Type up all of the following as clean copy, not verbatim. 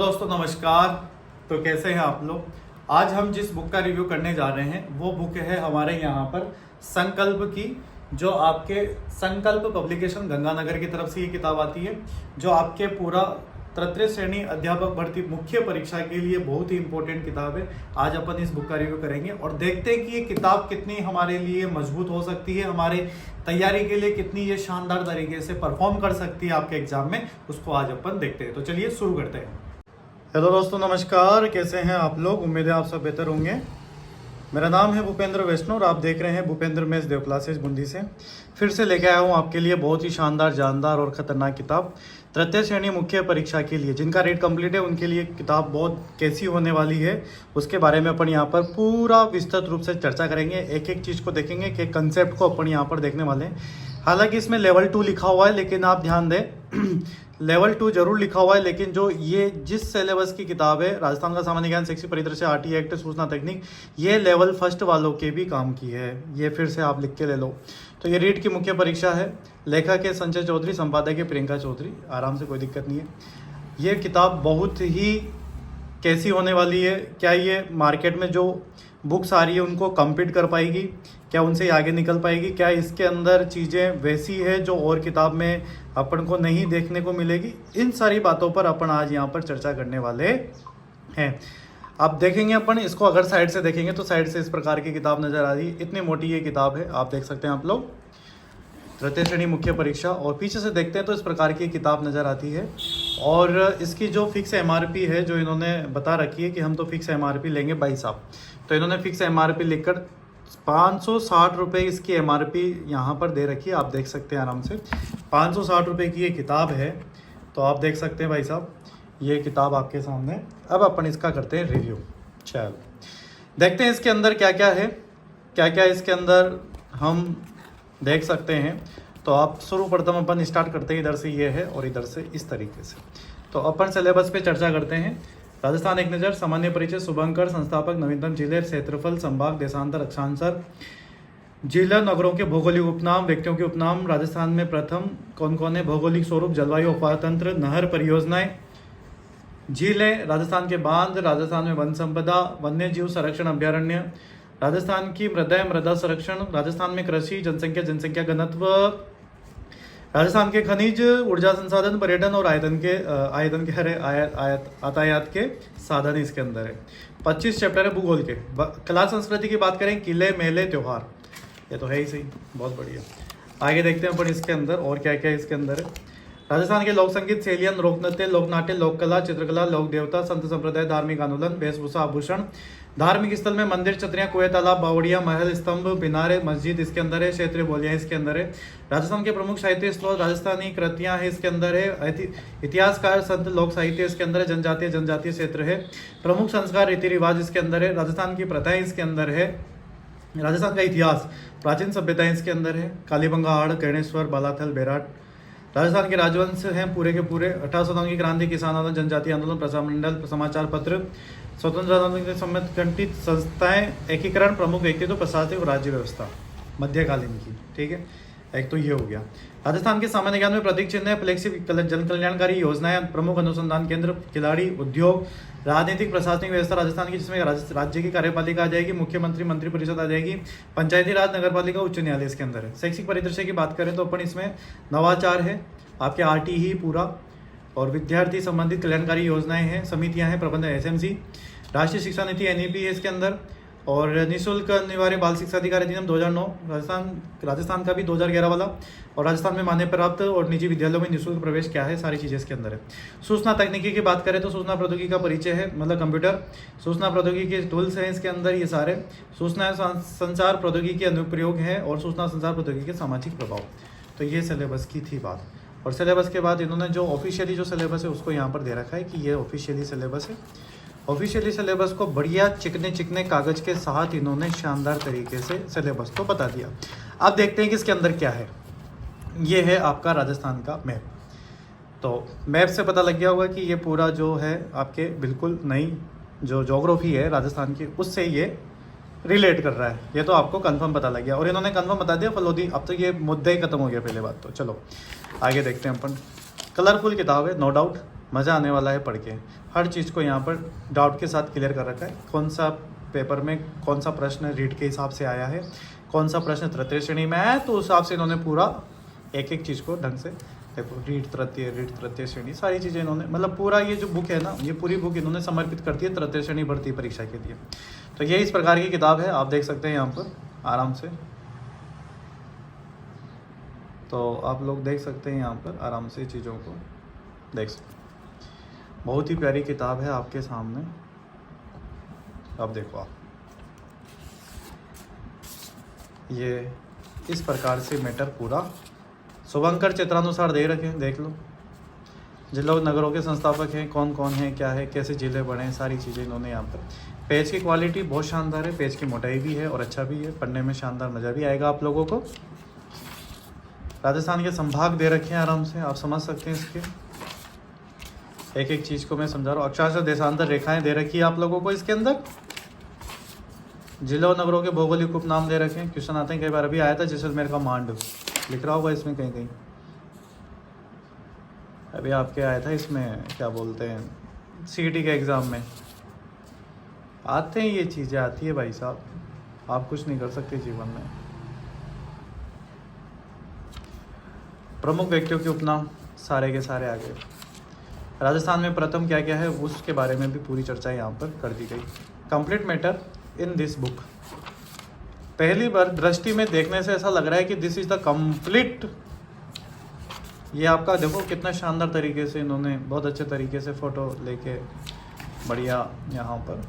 दोस्तों नमस्कार। तो कैसे हैं आप लोग। आज हम जिस बुक का रिव्यू करने जा रहे हैं वो बुक है हमारे यहाँ पर संकल्प की, जो आपके संकल्प पब्लिकेशन गंगानगर की तरफ से ये किताब आती है, जो आपके पूरा तृतीय श्रेणी अध्यापक भर्ती मुख्य परीक्षा के लिए बहुत ही इंपॉर्टेंट किताब है। आज अपन इस बुक का रिव्यू करेंगे और देखते हैं कि ये किताब कितनी हमारे लिए मजबूत हो सकती है, हमारे तैयारी के लिए कितनी ये शानदार तरीके से परफॉर्म कर सकती है आपके एग्जाम में, उसको आज अपन देखते हैं। तो चलिए शुरू करते हैं। हेलो दोस्तों नमस्कार, कैसे हैं आप लोग। उम्मीद है आप सब बेहतर होंगे। मेरा नाम है भूपेंद्र वैष्णव और आप देख रहे हैं भूपेंद्र मेस देव क्लासेस बूंदी से। फिर से लेके आया हूँ आपके लिए बहुत ही शानदार, जानदार और ख़तरनाक किताब तृतीय श्रेणी मुख्य परीक्षा के लिए। जिनका रेट कंप्लीट है उनके लिए किताब बहुत कैसी होने वाली है उसके बारे में अपन यहाँ पर पूरा विस्तृत रूप से चर्चा करेंगे। एक एक चीज़ को देखेंगे, एक एक कंसेप्ट को अपन यहाँ पर देखने वाले हैं। हालांकि इसमें लेवल 2 लिखा हुआ है, लेकिन आप ध्यान दें लेवल 2 जरूर लिखा हुआ है, लेकिन जो ये जिस सिलेबस की किताब है, राजस्थान का सामान्य ज्ञान, शैक्षिक परिदृश्य, आरटी एक्ट, सूचना तकनीक, ये लेवल फर्स्ट वालों के भी काम की है। ये फिर से आप लिख के ले लो। तो ये रीट की मुख्य परीक्षा है। लेखक है संजय चौधरी, संपादक है प्रियंका चौधरी। आराम से, कोई दिक्कत नहीं है। ये किताब बहुत ही कैसी होने वाली है, क्या ये मार्केट में जो बुक्स आ रही है उनको कम्पीट कर पाएगी, क्या उनसे आगे निकल पाएगी, क्या इसके अंदर चीज़ें वैसी है जो और किताब में अपन को नहीं देखने को मिलेगी। इन सारी बातों पर अपन आज यहाँ पर चर्चा करने वाले हैं। आप देखेंगे अपन इसको अगर साइड से देखेंगे तो साइड से इस प्रकार की किताब नज़र आ रही है। इतनी मोटी ये किताब है, आप देख सकते हैं आप लोग, तृतीय श्रेणी मुख्य परीक्षा। और पीछे से देखते हैं तो इस प्रकार की किताब नज़र आती है। और इसकी जो फिक्स एमआरपी है, जो इन्होंने बता रखी है कि हम तो फिक्स एमआरपी लेंगे भाई साहब, तो इन्होंने फिक्स एमआरपी लिखकर 560 रुपये इसकी एमआरपी यहाँ पर दे रखी है। आप देख सकते हैं आराम से 560 रुपये की ये किताब है। तो आप देख सकते हैं भाई साहब, ये किताब आपके सामने। अब अपन इसका करते हैं रिव्यू। चलो देखते हैं इसके अंदर क्या क्या है, क्या क्या इसके अंदर हम देख सकते हैं। तो आप सर्वप्रथम अपन स्टार्ट करते हैं, इधर से ये है और इधर से इस तरीके से। तो अपन सिलेबस पे चर्चा करते हैं। राजस्थान एक नज़र, सामान्य परिचय, शुभंकर, संस्थापक, नवीनतम जिले, क्षेत्रफल, संभाग, देशांतर, अक्षांतर, जिला, नगरों के भौगोलिक उपनाम, व्यक्तियों के उपनाम, राजस्थान में प्रथम कौन कौन है, भौगोलिक स्वरूप, जलवायु, अपातंत्र, नहर परियोजनाएं, झीलें, राजस्थान के बांध, राजस्थान में वन संपदा, वन्य जीव संरक्षण अभ्यारण्य, राजस्थान की मृदा संरक्षण, राजस्थान में कृषि, जनसंख्या घनत्व, राजस्थान के खनिज, ऊर्जा संसाधन, पर्यटन और यातायात के साधन इसके अंदर है। 25 चैप्टर है भूगोल के। कला संस्कृति की बात करें, किले, मेले, त्योहार, ये तो है ही सही, बहुत बढ़िया। आगे देखते हैं अपन इसके अंदर और क्या क्या इसके अंदर है। राजस्थान के लोक संगीत, शैलियन, लोक नृत्य, लोक नाट्य, लोक कला, चित्रकला, लोक देवता, संत संप्रदाय, धार्मिक आंदोलन, वेशभूषा, आभूषण, धार्मिक स्थल में मंदिर, छतरियां, कुएं, तालाब, बावड़िया, महल, स्तंभ, मीनारे, मस्जिद इसके अंदर है। क्षेत्रीय बोलियां इसके अंदर है। राजस्थान के प्रमुख साहित्य स्रोत, राजस्थानी कृतियां है इसके अंदर है। इतिहासकार, संत, लोक साहित्य इसके अंदर है। जनजातीय क्षेत्र है। प्रमुख संस्कार, रीति रिवाज इसके अंदर है। राजस्थान की प्रथाएं इसके अंदर है। राजस्थान का इतिहास, प्राचीन सभ्यताएं इसके अंदर है। कालीबंगा, हाड़, कर्णेश्वर, बालाथल, बेराट। राजस्थान के राजवंश हैं पूरे के पूरे। 1857 की क्रांति, किसान आंदोलन, जनजातीय आंदोलन, प्रसार मंडल, समाचार पत्र, स्वतंत्र आंदोलन के संगठित संस्थाएं, एकीकरण, प्रमुख व्यक्तित्व, प्रशासनिक और राज्य व्यवस्था मध्यकालीन की। ठीक है, एक तो ये हो गया। राजस्थान के सामान्य ज्ञान में प्रतीक चिन्ह, फ्लेक्सिब जन कल्याणकारी योजनाएं, प्रमुख अनुसंधान केंद्र, खिलाड़ी, उद्योग, राजनीतिक प्रशासनिक व्यवस्था राजस्थान की, जिसमें राज्य की कार्यपालिका आ जाएगी, मुख्यमंत्री, मंत्रिपरिषद आ जाएगी, पंचायती राज, नगरपालिका, उच्च न्यायालय इसके अंदर है। शैक्षिक परिदृश्य की बात करें तो अपन इसमें नवाचार है, आपके आरटी ही पूरा, और विद्यार्थी संबंधित कल्याणकारी योजनाएं हैं, समितियां हैं, प्रबंधन एसएमसी, राष्ट्रीय शिक्षा नीति एनईपी है इसके अंदर, और निःशुल्क अनिवार्य बाल शिक्षा अधिकार अधिनियम 2009, राजस्थान का भी 2011 वाला, और राजस्थान में मान्यता प्राप्त और निजी विद्यालयों में निःशुल्क प्रवेश क्या है, सारी चीज़ें इसके अंदर है। सूचना तकनीकी की बात करें तो सूचना प्रौद्योगिकी का परिचय है, मतलब कंप्यूटर, सूचना प्रौद्योगिकी के टूल्स हैं इसके अंदर ये सारे, सूचना संचार प्रौद्योगिकी के अनुप्रयोग है, और सूचना संचार प्रौद्योगिकी के सामाजिक प्रभाव। तो ये सिलेबस की थी बात। और सिलेबस के बाद इन्होंने जो ऑफिशियली जो सिलेबस है उसको यहाँ पर दे रखा है कि ये ऑफिशियली सिलेबस है। ऑफिशियली सिलेबस को बढ़िया चिकने कागज़ के साथ इन्होंने शानदार तरीके से सिलेबस को बता दिया। अब देखते हैं कि इसके अंदर क्या है। ये है आपका राजस्थान का मैप। तो मैप से पता लग गया होगा कि ये पूरा जो है आपके बिल्कुल नई जो ज्योग्राफी है राजस्थान की, उससे ये रिलेट कर रहा है। ये तो आपको कंफर्म पता लग गया, और इन्होंने कंफर्म बता दिया फलोदी। अब तो ये मुद्दा ही खत्म हो गया पहले बात। तो चलो आगे देखते हैं अपन। कलरफुल किताब है नो डाउट, मज़ा आने वाला है पढ़ के। हर चीज़ को यहाँ पर डाउट के साथ क्लियर कर रखा है। कौन सा पेपर में कौन सा प्रश्न रीड के हिसाब से आया है, कौन सा प्रश्न तृतीय श्रेणी में है, तो उस हिसाब से इन्होंने पूरा एक एक चीज़ को ढंग से देखो, रीड तृतीय श्रेणी, सारी चीज़ें इन्होंने मतलब पूरा ये जो बुक है ना, ये पूरी बुक इन्होंने समर्पित करती है तृतीय श्रेणी भर्ती परीक्षा के लिए। तो ये इस प्रकार की किताब है, आप देख सकते हैं यहाँ पर आराम से। तो आप लोग देख सकते हैं यहाँ पर आराम से चीज़ों को देख सकते हैं। बहुत ही प्यारी किताब है आपके सामने। अब देखो आप, ये इस प्रकार से मैटर पूरा शुभंकर चित्रानुसार दे रखे हैं, देख लो। जिलों नगरों के संस्थापक हैं, कौन कौन है, क्या है, कैसे जिले बने हैं, सारी चीज़ें इन्होंने यहाँ पर। पेज की क्वालिटी बहुत शानदार है, पेज की मोटाई भी है और अच्छा भी है, पढ़ने में शानदार मज़ा भी आएगा आप लोगों को। राजस्थान के संभाग दे रखे हैं आराम से, आप समझ सकते हैं इसके एक एक चीज़ को मैं समझा रहा हूँ। अक्षरशः देशांतर रेखाएं दे रखी है आप लोगों को इसके अंदर। जिलों नगरों के भौगोलिक उपनाम दे रखे हैं, क्वेश्चन आते हैं कई बार। अभी आया था जैसलमेर का मांड, लिख रहा होगा इसमें कहीं कहीं। अभी आपके आया था इसमें, क्या बोलते हैं, सीईटी के एग्ज़ाम में आते हैं ये चीज़ें, आती है भाई साहब, आप कुछ नहीं कर सकते जीवन में। प्रमुख व्यक्तियों के उपनाम सारे के सारे आ गए। राजस्थान में प्रथम क्या क्या है उसके बारे में भी पूरी चर्चा यहाँ पर कर दी गई। Complete matter in this book. पहली बार दृष्टि में देखने से ऐसा लग रहा है कि दिस इज द कंप्लीट। ये आपका देखो कितना शानदार तरीके से इन्होंने बहुत अच्छे तरीके से फ़ोटो लेके बढ़िया यहाँ पर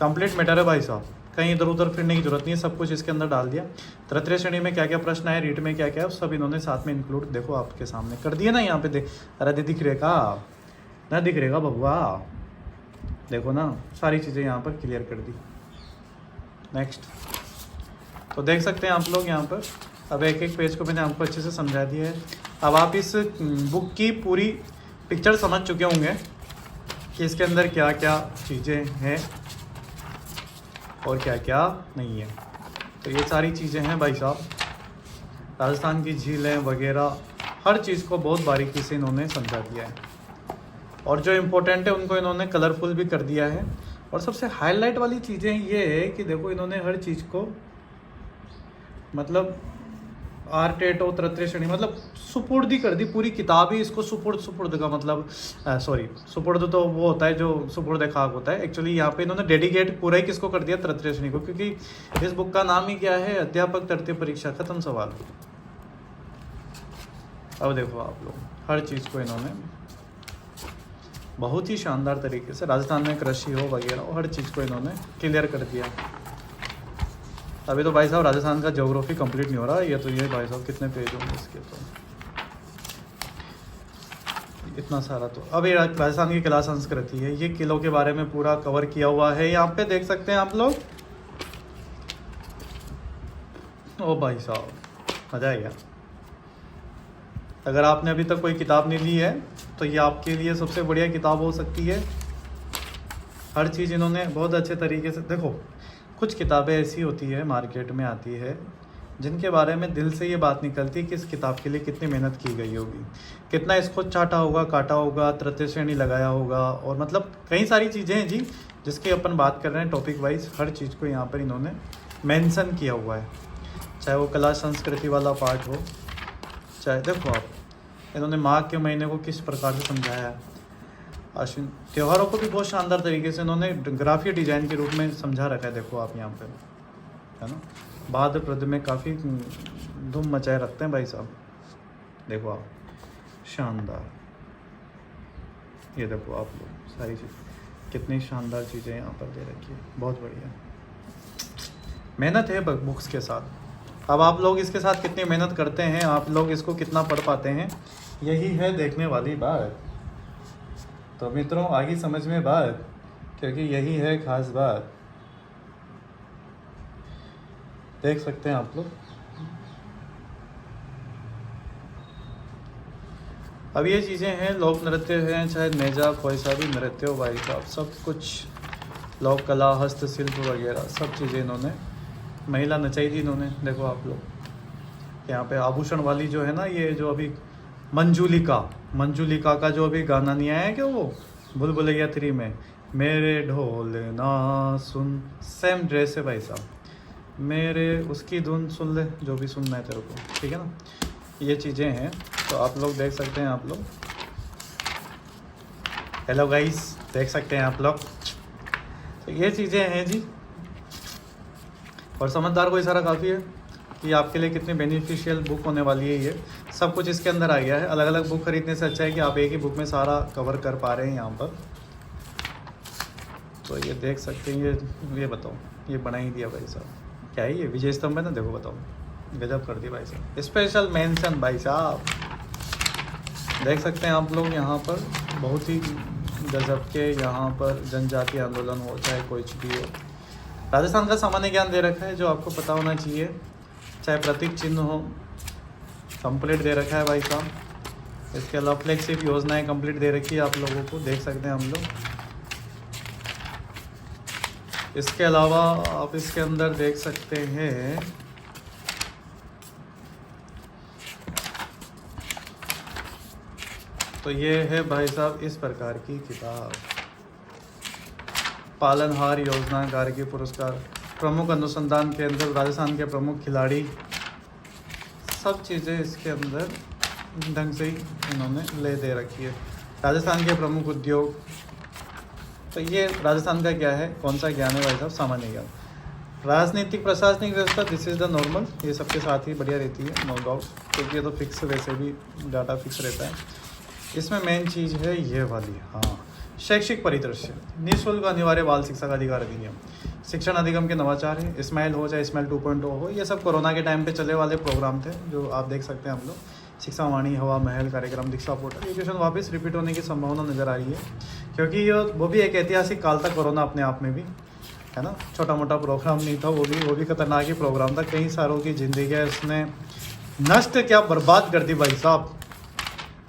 कंप्लीट मैटर है भाई साहब। कहीं इधर उधर फिरने की जरूरत नहीं है, सब कुछ इसके अंदर डाल दिया। तृतीय श्रेणी में क्या क्या प्रश्न है, रीट में क्या क्या है, सब इन्होंने साथ में इंक्लूड देखो आपके सामने कर दिया ना। यहाँ पे देख, अरे दिख रहेगा ना, दिख रहेगा बबुआ, देखो ना, सारी चीज़ें यहाँ पर क्लियर कर दी। नेक्स्ट तो देख सकते हैं आप लोग यहाँ पर। अब एक एक पेज को मैंने आपको अच्छे से समझा दिया है। अब आप इस बुक की पूरी पिक्चर समझ चुके होंगे कि इसके अंदर क्या क्या चीज़ें हैं और क्या क्या नहीं है। तो ये सारी चीज़ें हैं भाई साहब, राजस्थान की झीलें वगैरह हर चीज़ को बहुत बारीकी से इन्होंने समझा दिया है और जो इम्पोर्टेंट है उनको इन्होंने कलरफुल भी कर दिया है। और सबसे हाईलाइट वाली चीज़ें ये है कि देखो इन्होंने हर चीज़ को मतलब आर्टेटो तृतीय श्रेणी मतलब सुपुर्द ही कर दी पूरी किताब ही इसको। सुपुर्द का मतलब सुपुर्द तो वो होता है जो सुपुर्द खाक होता है। एक्चुअली यहाँ पे इन्होंने डेडिकेट पूरा ही किसको कर दिया, तृतीय श्रेणी को, क्योंकि इस बुक का नाम ही क्या है, अध्यापक तृतीय परीक्षा, खत्म सवाल। अब देखो आप लोग हर चीज़ को इन्होंने बहुत ही शानदार तरीके से, राजस्थान में कृषि हो वगैरह हो, हर चीज़ को इन्होंने क्लियर कर दिया। अभी तो भाई साहब राजस्थान का ज्योग्राफी कंप्लीट नहीं हो रहा। ये तो ये भाई साहब कितने पेज होंगे इसके, तो इतना सारा। तो अभी राजस्थान की कला संस्कृति है, ये किलों के बारे में पूरा कवर किया हुआ है। यहाँ पे देख सकते हैं आप लोग। ओ भाई साहब मज़ा आएगा। अगर आपने अभी तक कोई किताब नहीं ली है तो ये आपके लिए सबसे बढ़िया किताब हो सकती है। हर चीज़ इन्होंने बहुत अच्छे तरीके से देखो। कुछ किताबें ऐसी होती है मार्केट में आती है जिनके बारे में दिल से ये बात निकलती है कि इस किताब के लिए कितनी मेहनत की गई होगी, कितना इसको चाटा होगा, काटा होगा, तृतीय श्रेणी लगाया होगा, और मतलब कई सारी चीज़ें हैं जी जिसकी अपन बात कर रहे हैं टॉपिक वाइज। हर चीज़ को यहाँ पर इन्होंने मेंशन किया हुआ है, चाहे वो कला संस्कृति वाला पार्ट हो, चाहे देखो आप इन्होंने माघ के महीने को किस प्रकार से समझाया है। अश्विन त्योहारों को भी बहुत शानदार तरीके से इन्होंने ग्राफिक डिजाइन के रूप में समझा रखा है। देखो आप यहाँ पे, है ना, भाद्रपद में काफ़ी धूम मचाए रखते हैं भाई साहब। देखो आप शानदार, ये देखो आप लोग सारी चीज़ कितनी शानदार चीज़ें यहाँ पर दे रखी है, बहुत बढ़िया मेहनत है बुक्स के साथ। अब आप लोग इसके साथ कितनी मेहनत करते हैं, आप लोग इसको कितना पढ़ पाते हैं, यही है देखने वाली बात। तो मित्रों आगे समझ में बात, क्योंकि यही है खास बात। देख सकते हैं आप लोग। अब ये चीज़ें हैं, लोक नृत्य हैं, चाहे नेजा कोई सा भी नृत्य हो भाई साहब, सब कुछ लोक कला, हस्तशिल्प वगैरह सब चीज़ें इन्होंने, महिला नचाई थी इन्होंने। देखो आप लोग यहाँ पे आभूषण वाली जो है ना, ये जो अभी मंजुलिका का जो अभी गाना नहीं आया क्या, वो बुलबुलैया 3 में, मेरे ढोल ना सुन, सेम ड्रेस है भाई साहब, मेरे उसकी धुन सुन ले, जो भी सुनना है तेरे को, ठीक है ना। ये चीज़ें हैं, तो आप लोग देख सकते हैं आप लोग। हेलो गाइस, देख सकते हैं आप लोग, तो ये चीज़ें हैं जी। और समझदार को इशारा काफ़ी है कि आपके लिए कितनी बेनिफिशियल बुक होने वाली है। ये सब कुछ इसके अंदर आ गया है। अलग अलग बुक खरीदने से अच्छा है कि आप एक ही बुक में सारा कवर कर पा रहे हैं यहाँ पर। तो ये देख सकते हैं, ये बताओ, ये बना ही दिया भाई साहब, क्या है ये, विजय स्तंभ है ना, देखो बताओ, गजब कर दी भाई साहब, स्पेशल मेंशन भाई साहब। देख सकते हैं आप लोग यहाँ पर, बहुत ही गजब के यहाँ पर जनजातीय आंदोलन हो, चाहे कुछ भी हो, राजस्थान का सामान्य ज्ञान दे रखा है जो आपको पता होना चाहिए, चाहे प्रतीक चिन्ह हो, कंप्लीट दे रखा है भाई साहब। इसके अलावा फ्लैगशिप योजनाएं कंप्लीट दे रखी है आप लोगों को, देख सकते हैं हम लोग। इसके अलावा आप इसके अंदर देख सकते हैं तो ये है भाई साहब इस प्रकार की किताब, पालनहार योजना, गार्गी पुरस्कार, प्रमुख अनुसंधान केंद्र, राजस्थान के प्रमुख खिलाड़ी, सब चीज़ें इसके अंदर ढंग से ही इन्होंने ले दे रखी है। राजस्थान के प्रमुख उद्योग, तो ये राजस्थान का क्या है, कौन सा ज्ञान है भाई साहब, सामान्य ज्ञान। राजनीतिक प्रशासनिक व्यवस्था, दिस इज़ द नॉर्मल, ये सबके साथ ही बढ़िया रहती है, नो डाउट, क्योंकि ये तो फिक्स, वैसे भी डाटा फिक्स रहता है। इसमें मेन चीज़ है ये वाली, हाँ, शैक्षिक परिदृश्य, निःशुल्क अनिवार्य बाल शिक्षा का अधिकार अधिनियम, शिक्षण अधिगम के नवाचार है, स्माइल हो चाहे स्माइल 2.0 हो, ये सब कोरोना के टाइम पे चले वाले प्रोग्राम थे जो आप देख सकते हैं हम लोग। शिक्षा वाणी, हवा महल कार्यक्रम, दीक्षा पोर्टल, एजुकेशन वापस रिपीट होने की संभावना नज़र आ रही है, क्योंकि ये वो भी एक ऐतिहासिक काल था कोरोना अपने आप में भी, है ना, छोटा मोटा प्रोग्राम नहीं था, वो भी खतरनाक ही प्रोग्राम था। कई सारों की जिंदगी उसने नष्ट क्या बर्बाद कर दी भाई साहब,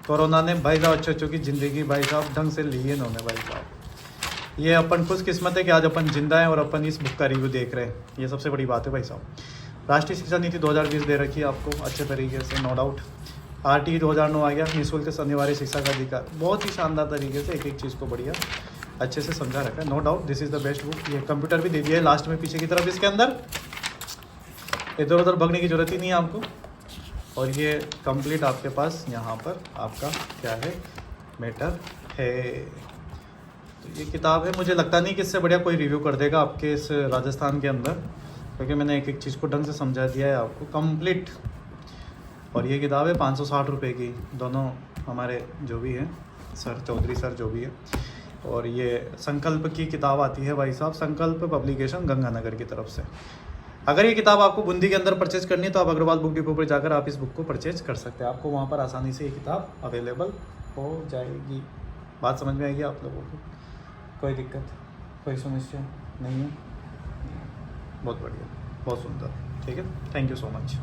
कोरोना ने भाई साहब अच्छे की ज़िंदगी भाई साहब ढंग से ली है इन्होंने भाई साहब। ये अपन खुशकिस्मत है कि आज अपन जिंदा हैं और अपन इस बुक का रिव्यू देख रहे हैं, ये सबसे बड़ी बात है भाई साहब। राष्ट्रीय शिक्षा नीति 2020 दे रखी है आपको अच्छे तरीके से, नो डाउट। RT 2009 आ गया, निःशुल्क अनिवार्य शिक्षा का अधिकार, बहुत ही शानदार तरीके से एक एक चीज़ को बढ़िया अच्छे से समझा रखा है, no doubt, this is the best book. ये कंप्यूटर भी दे दिया है लास्ट में पीछे की तरफ, इसके अंदर इधर उधर भगने की जरूरत ही नहीं है आपको। और ये कंप्लीट आपके पास यहाँ पर आपका क्या है, मैटर है। तो ये किताब है, मुझे लगता नहीं कि इससे बढ़िया कोई रिव्यू कर देगा आपके इस राजस्थान के अंदर, क्योंकि मैंने एक एक चीज़ को ढंग से समझा दिया है आपको कंप्लीट। और ये किताब है 560 रुपये की, दोनों हमारे जो भी हैं सर, चौधरी सर जो भी है। और ये संकल्प की किताब आती है भाई साहब, संकल्प पब्लिकेशन गंगानगर की तरफ से। अगर ये किताब आपको बूंदी के अंदर परचेज करनी है तो आप अग्रवाल बुक डिपो पर जाकर आप इस बुक को परचेज कर सकते हैं, आपको वहाँ पर आसानी से ये किताब अवेलेबल हो जाएगी। बात समझ में आएगी आप लोगों को, कोई दिक्कत, कोई समस्या नहीं है, बहुत बढ़िया, बहुत सुंदर, ठीक है, थैंक यू सो मच।